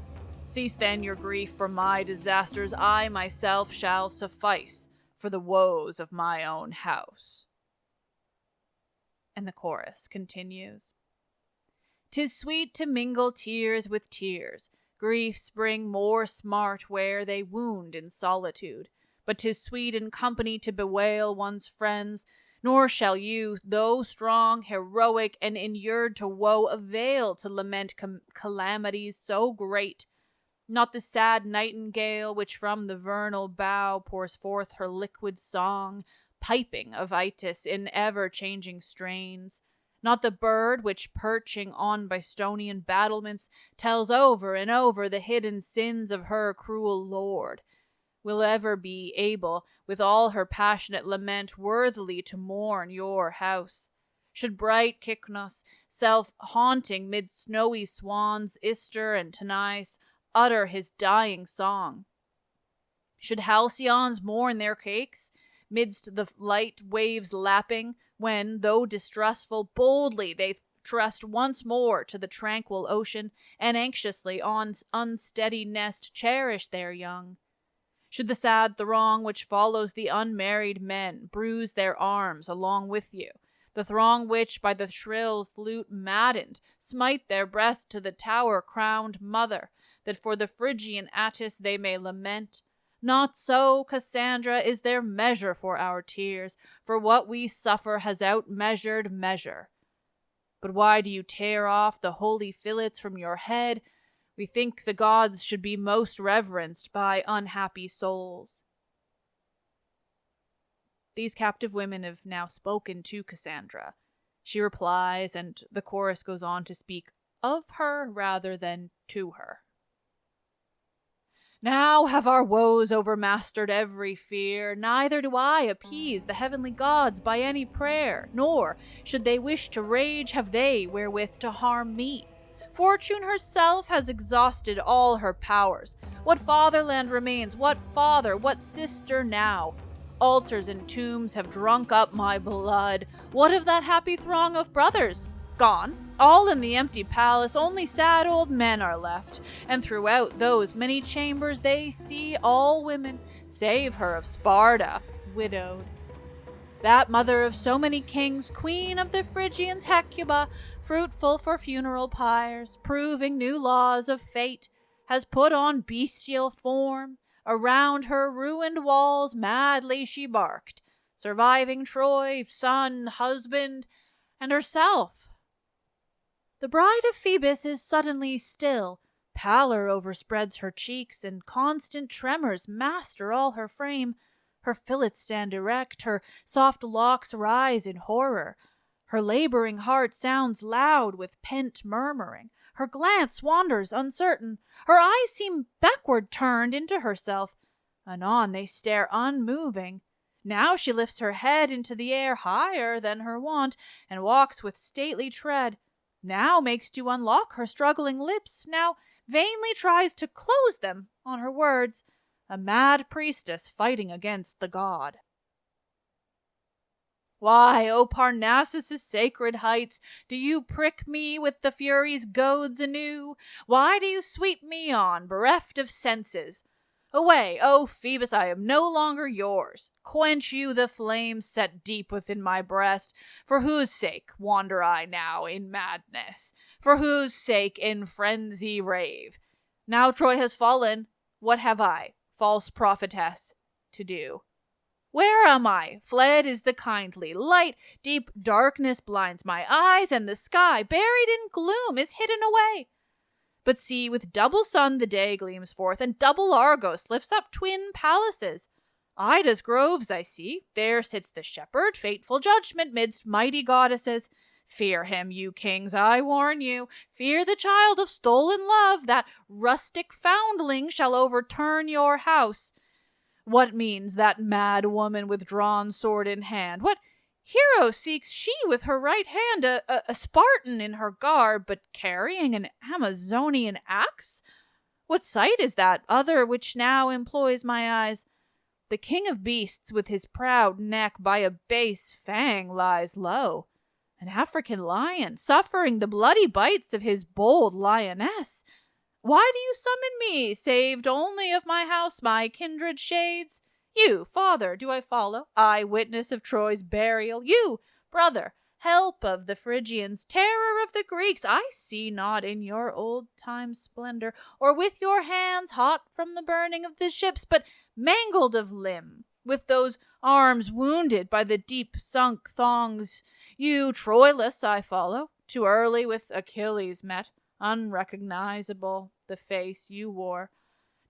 Cease then your grief for my disasters, I myself shall suffice for the woes of my own house. And the chorus continues. 'Tis sweet to mingle tears with tears. Griefs bring more smart where they wound in solitude. But 'tis sweet in company to bewail one's friends. Nor shall you, though strong, heroic, and inured to woe, avail to lament calamities so great. Not the sad nightingale which from the vernal bough pours forth her liquid song, piping of Itys in ever-changing strains. Not the bird which, perching on Bystonian battlements, tells over and over the hidden sins of her cruel lord, will ever be able, with all her passionate lament, worthily to mourn your house. Should bright Cycnos, self-haunting mid snowy swans, Ister and Tanais, utter his dying song? Should halcyons mourn their cakes, midst the light waves lapping, when, though distrustful, boldly they trust once more to the tranquil ocean, and anxiously on unsteady nest cherish their young? Should the sad throng which follows the unmarried men bruise their arms along with you, the throng which, by the shrill flute maddened, smite their breast to the tower-crowned mother, that for the Phrygian Attis they may lament? Not so, Cassandra, is there measure for our tears, for what we suffer has outmeasured measure. But why do you tear off the holy fillets from your head? We think the gods should be most reverenced by unhappy souls. These captive women have now spoken to Cassandra. She replies, and the chorus goes on to speak of her rather than to her. Now have our woes overmastered every fear, neither do I appease the heavenly gods by any prayer, nor, should they wish to rage, have they wherewith to harm me. Fortune herself has exhausted all her powers. What fatherland remains? What father? What sister now? Altars and tombs have drunk up my blood. What of that happy throng of brothers? Gone, all in the empty palace, only sad old men are left, and throughout those many chambers they see all women, save her of Sparta, widowed. That mother of so many kings, queen of the Phrygians, Hecuba, fruitful for funeral pyres, proving new laws of fate, has put on bestial form. Around her ruined walls madly she barked, surviving Troy, son, husband, and herself. The bride of Phoebus is suddenly still. Pallor overspreads her cheeks, and constant tremors master all her frame. Her fillets stand erect, her soft locks rise in horror. Her laboring heart sounds loud with pent murmuring. Her glance wanders uncertain. Her eyes seem backward turned into herself. Anon they stare unmoving. Now she lifts her head into the air higher than her wont, and walks with stately tread. Now makes to unlock her struggling lips, now vainly tries to close them on her words, a mad priestess fighting against the god. Why, O Parnassus' sacred heights, do you prick me with the Furies' goads anew? Why do you sweep me on, bereft of senses? Away, O Phoebus, I am no longer yours. Quench you the flames set deep within my breast. For whose sake wander I now in madness? For whose sake in frenzy rave? Now Troy has fallen, what have I, false prophetess, to do? Where am I? Fled is the kindly light, deep darkness blinds my eyes, and the sky, buried in gloom, is hidden away. But see, with double sun the day gleams forth, and double Argos lifts up twin palaces. Ida's groves I see, there sits the shepherd, fateful judgment midst mighty goddesses. Fear him, you kings, I warn you. Fear the child of stolen love, that rustic foundling shall overturn your house. What means that mad woman with drawn sword in hand? What hero seeks she with her right hand, a Spartan in her garb, but carrying an Amazonian axe? What sight is that other which now employs my eyes? The king of beasts with his proud neck by a base fang lies low. An African lion, suffering the bloody bites of his bold lioness. Why do you summon me, saved only of my house, my kindred shades? You, father, do I follow, eye-witness of Troy's burial? You, brother, help of the Phrygians, terror of the Greeks, I see not in your old-time splendor, or with your hands hot from the burning of the ships, but mangled of limb, with those arms wounded by the deep-sunk thongs. You, Troilus, I follow, too early with Achilles met, unrecognizable the face you wore.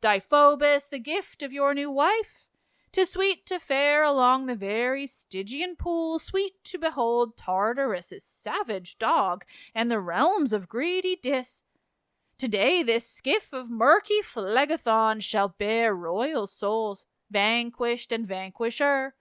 Deiphobus, the gift of your new wife, 'tis sweet to fare along the very Stygian pool, sweet to behold Tartarus' savage dog, and the realms of greedy Dis. Today this skiff of murky Phlegethon shall bear royal souls, vanquished and vanquisher.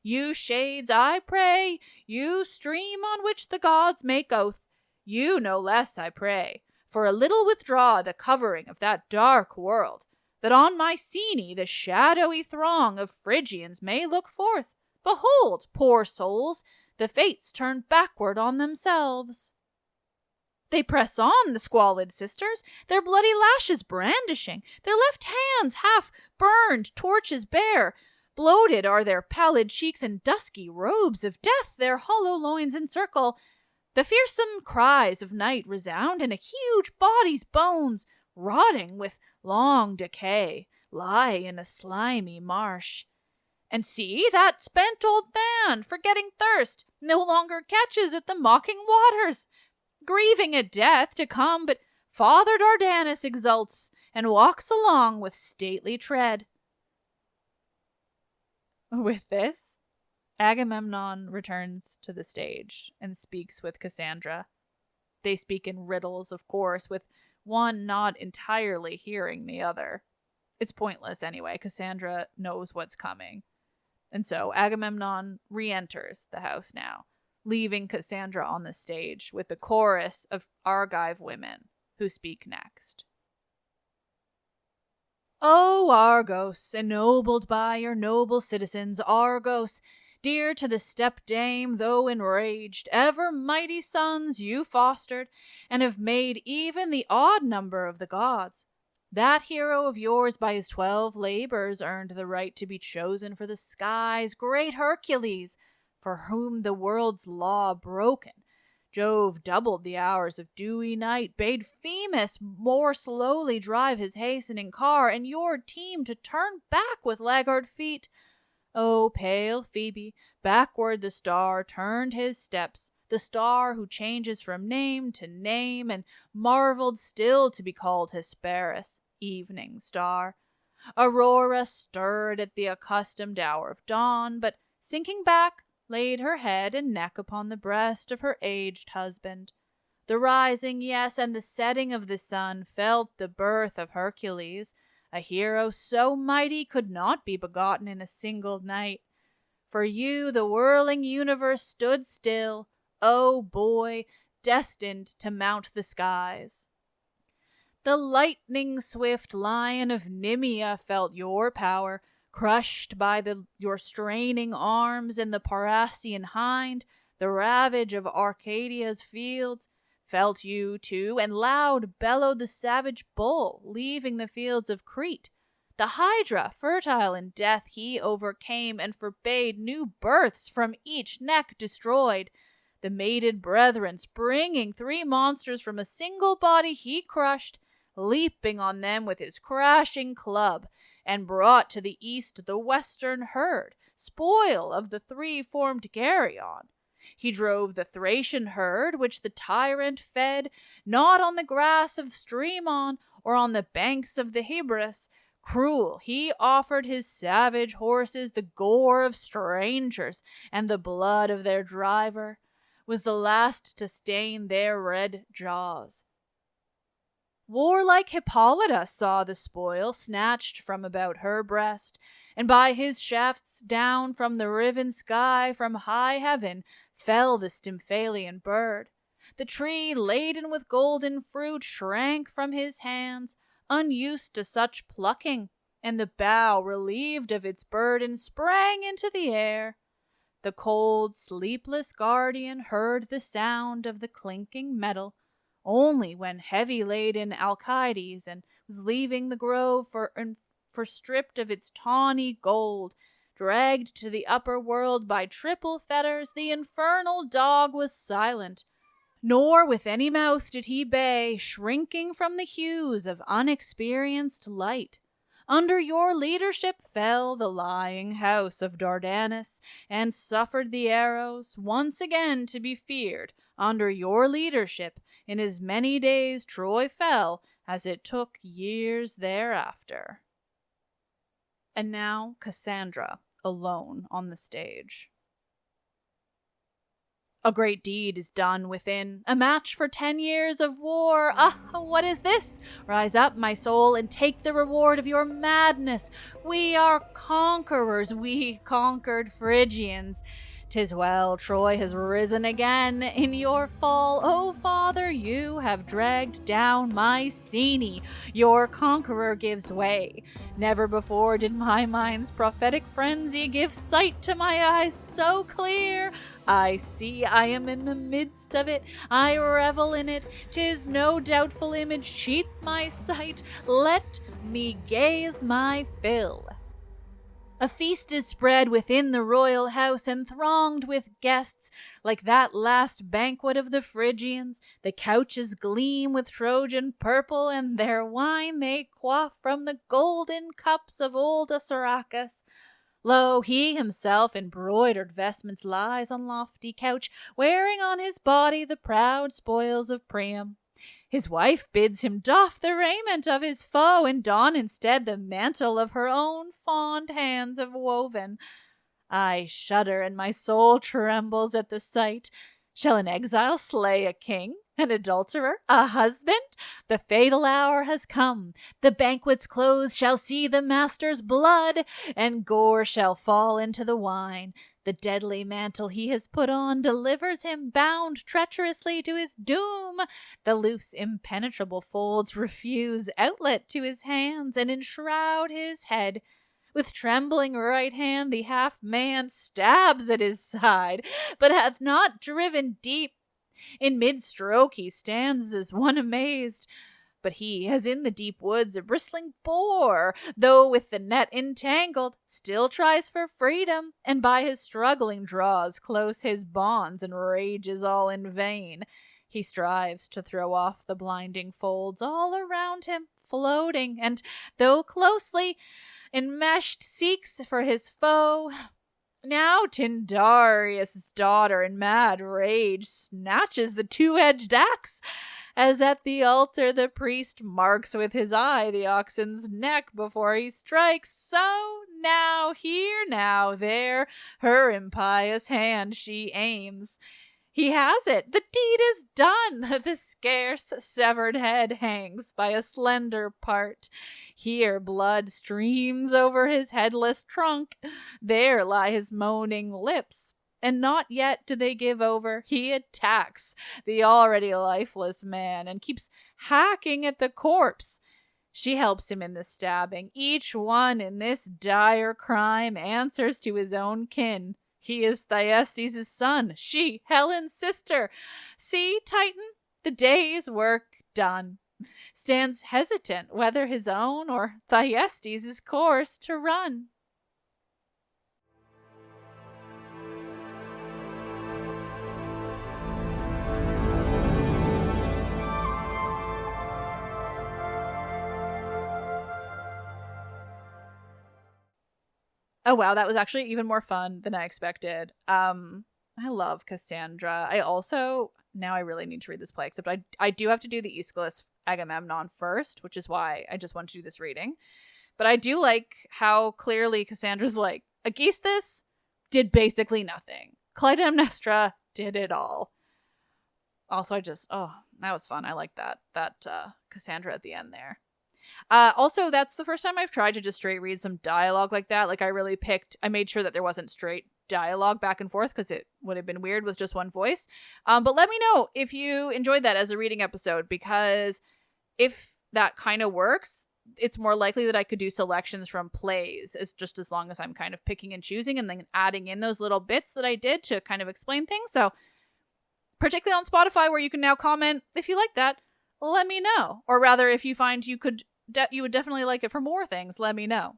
You shades, I pray, you stream on which the gods make oath, you no less, I pray, for a little withdraw the covering of that dark world, that on Mycenae the shadowy throng of Phrygians may look forth. Behold, poor souls, the fates turn backward on themselves. They press on, the squalid sisters, their bloody lashes brandishing, their left hands half burned, torches bare. Bloated are their pallid cheeks, and dusky robes of death their hollow loins encircle. The fearsome cries of night resound, and a huge body's bones, rotting with long decay, lie in a slimy marsh. And see, that spent old man, forgetting thirst, no longer catches at the mocking waters, grieving at death to come, but Father Dardanus exults, and walks along with stately tread. With this, Agamemnon returns to the stage and speaks with Cassandra. They speak in riddles, of course, with one not entirely hearing the other. It's pointless anyway. Cassandra knows what's coming. And so Agamemnon re-enters the house now, leaving Cassandra on the stage with the chorus of Argive women who speak next. O Argos, ennobled by your noble citizens, Argos, dear to the stepdame, though enraged, ever mighty sons you fostered, and have made even the odd number of the gods. That hero of yours by his 12 labors earned the right to be chosen for the skies, great Hercules, for whom the world's law broken. Jove doubled the hours of dewy night, bade Themis more slowly drive his hastening car, and your team to turn back with laggard feet. O pale Phoebe, backward the star turned his steps, the star who changes from name to name, and marveled still to be called Hesperus, evening star. Aurora stirred at the accustomed hour of dawn, but sinking back, laid her head and neck upon the breast of her aged husband. The rising, yes, and the setting of the sun felt the birth of Hercules. A hero so mighty could not be begotten in a single night. For you the whirling universe stood still, O boy, destined to mount the skies. The lightning-swift lion of Nemea felt your power, crushed by your straining arms in the Parnassian hind, the ravage of Arcadia's fields, felt you too, and loud bellowed the savage bull, leaving the fields of Crete. The Hydra, fertile in death, he overcame, and forbade new births from each neck destroyed. The mated brethren, springing 3 monsters from a single body, he crushed, leaping on them with his crashing club, and brought to the east the western herd, spoil of the 3-formed Geryon. He drove the Thracian herd, which the tyrant fed, not on the grass of Strymon, or on the banks of the Hebrus. Cruel, he offered his savage horses the gore of strangers, and the blood of their driver was the last to stain their red jaws. Warlike Hippolyta saw the spoil snatched from about her breast, and by his shafts down from the riven sky from high heaven fell the Stymphalian bird. The tree laden with golden fruit shrank from his hands, unused to such plucking, and the bough, relieved of its burden, sprang into the air. The cold, sleepless guardian heard the sound of the clinking metal, only when heavy-laden Alcides and was leaving the grove for stripped of its tawny gold, dragged to the upper world by triple fetters, the infernal dog was silent, nor with any mouth did he bay, shrinking from the hues of unexperienced light. Under your leadership fell the lying house of Dardanus, and suffered the arrows once again to be feared. Under your leadership, in as many days Troy fell as it took years thereafter. And now Cassandra, alone on the stage. A great deed is done within, a match for 10 years of war. Ah, what is this? Rise up, my soul, and take the reward of your madness. We are conquerors, we conquered Phrygians. 'Tis well, Troy has risen again. In your fall, O father, you have dragged down Mycenae. Your conqueror gives way. Never before did my mind's prophetic frenzy give sight to my eyes so clear. I see I am in the midst of it. I revel in it. 'Tis no doubtful image cheats my sight. Let me gaze my fill. A feast is spread within the royal house, and thronged with guests, like that last banquet of the Phrygians. The couches gleam with Trojan purple, and their wine they quaff from the golden cups of old Assaracus. Lo, he himself in broidered vestments lies on lofty couch, wearing on his body the proud spoils of Priam. His wife bids him doff the raiment of his foe, and don instead the mantle of her own fond hands have woven. I shudder, and my soul trembles at the sight. Shall an exile slay a king? An adulterer? A husband? The fatal hour has come. The banquet's close shall see the master's blood, and gore shall fall into the wine. The deadly mantle he has put on delivers him bound treacherously to his doom. The loose, impenetrable folds refuse outlet to his hands and enshroud his head. With trembling right hand the half-man stabs at his side, but hath not driven deep. In mid-stroke he stands as one amazed, but he, as in the deep woods a bristling boar, though with the net entangled, still tries for freedom, and by his struggling draws close his bonds, and rages all in vain. He strives to throw off the blinding folds all around him, floating, and, though closely enmeshed, seeks for his foe. Now Tyndareus' daughter in mad rage snatches the two-edged axe, as at the altar the priest marks with his eye the oxen's neck before he strikes. So now, here, now, there, her impious hand she aims. He has it. The deed is done. The scarce severed head hangs by a slender part. Here blood streams over his headless trunk. There lie his moaning lips. And not yet do they give over. He attacks the already lifeless man and keeps hacking at the corpse. She helps him in the stabbing. Each one in this dire crime answers to his own kin. He is Thyestes' son, she, Helen's sister. See, Titan, the day's work done. Stands hesitant whether his own or Thyestes' course to run. Oh wow, that was actually even more fun than I expected. I love Cassandra. Now I really need to read this play, except I do have to do the Aeschylus Agamemnon first, which is why I just want to do this reading. But I do like how clearly Cassandra's like, Aegisthus did basically nothing. Clytemnestra did it all. Also, that was fun. I like that Cassandra at the end there. Also, that's the first time I've tried to just straight read some dialogue like that. Like, I made sure that there wasn't straight dialogue back and forth because it would have been weird with just one voice. But let me know if you enjoyed that as a reading episode, because if that kind of works, it's more likely that I could do selections from plays, as long as I'm kind of picking and choosing and then adding in those little bits that I did to kind of explain things. So particularly on Spotify, where you can now comment if you like that, let me know. Or rather, if you find you would definitely like it for more things, let me know.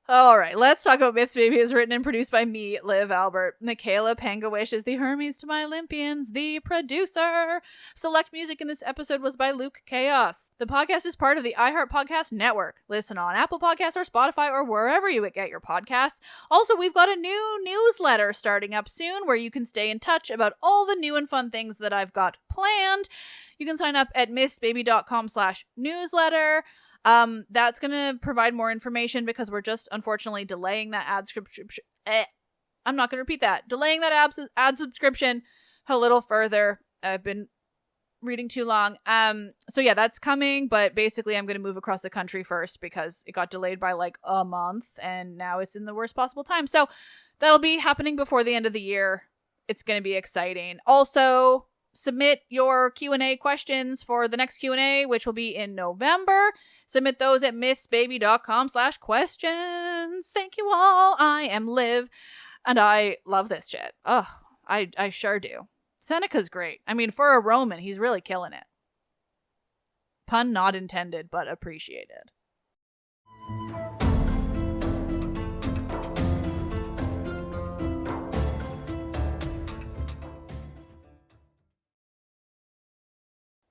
All right, let's talk about Myths Baby. Is written and produced by me, Liv Albert. Michaela Pangawish is the Hermes to my Olympians, the producer. Select music in this episode was by Luke Chaos. The podcast is part of the iHeart Podcast Network. Listen on Apple Podcasts or Spotify or wherever you get your podcasts. Also, we've got a new newsletter starting up soon where you can stay in touch about all the new and fun things that I've got planned. You can sign up at mythsbaby.com/newsletter. That's going to provide more information because we're just unfortunately delaying that ad subscription. I'm not going to repeat that. Delaying that ad subscription a little further. I've been reading too long. So yeah, that's coming, but basically I'm going to move across the country first because it got delayed by like a month and now it's in the worst possible time. So that'll be happening before the end of the year. It's going to be exciting. Also, submit your Q&A questions for the next Q&A, which will be in November. Submit those at mythsbaby.com/questions. Thank you all. I am Liv, and I love this shit. Oh, I sure do. Seneca's great. I mean, for a Roman, he's really killing it. Pun not intended, but appreciated.